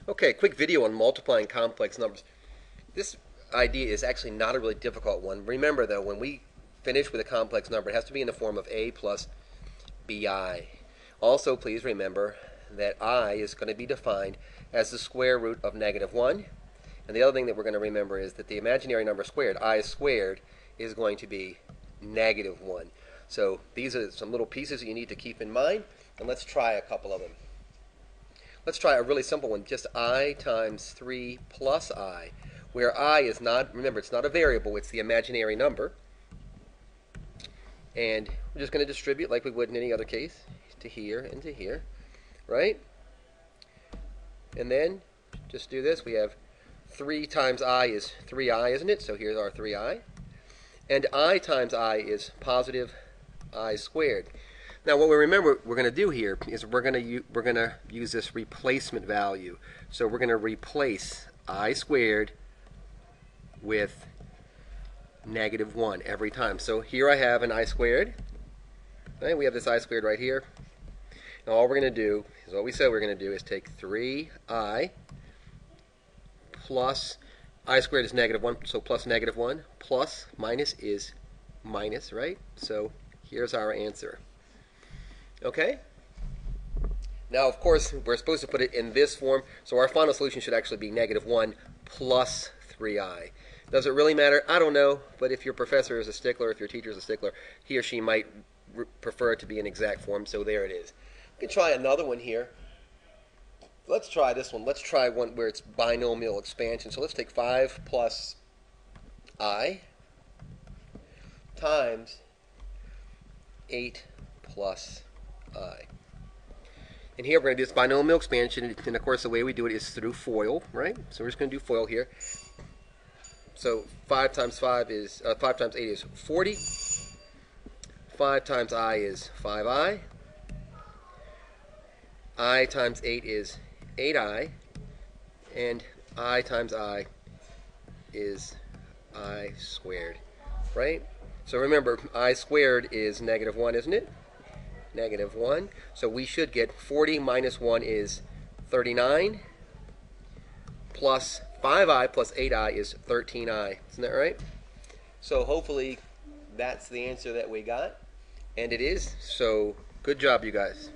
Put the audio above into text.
Okay, quick video on multiplying complex numbers. This idea is actually not a really difficult one. Remember though, when we finish with a complex number, it has to be in the form of a plus bi. Also, please remember that I is going to be defined as the square root of -1. And the other thing that we're going to remember is that the imaginary number squared, I squared, is going to be -1. So these are some little pieces that you need to keep in mind, and let's try a couple of them. Let's try a really simple one, just I times 3 plus I, where I is not, remember, it's not a variable, it's the imaginary number. And we're just going to distribute like we would in any other case, to here and to here, right? And then just do this. We have 3 times I is 3I, isn't it? So here's our 3I. And I times I is positive I squared. Now what we remember we're going to do here is we're going to use this replacement value. So we're going to replace I squared with -1 every time. So here I have an I squared. Right? We have this I squared right here. Now all we're going to do is what we said we're going to do is take 3I plus I squared is -1, so plus -1 plus minus is minus, right? So here's our answer. Okay? Now, of course, we're supposed to put it in this form, so our final solution should actually be -1 plus 3i. Does it really matter? I don't know, but if your professor is a stickler, if your teacher is a stickler, he or she might prefer it to be in exact form, so there it is. We can try another one here. Let's try this one. Let's try one where it's binomial expansion. So let's take 5 plus I times 8 plus I. And here we're going to do this binomial expansion, and of course the way we do it is through FOIL, right? So we're just going to do FOIL here. So 5 times 8 is 40. 5 times I is 5i. I times 8 is 8i. And I times I is I squared, right? So remember, I squared is -1, isn't it? -1. So we should get 40 minus 1 is 39, plus 5i plus 8i is 13i. Isn't that right? So hopefully that's the answer that we got. And it is. So good job, you guys.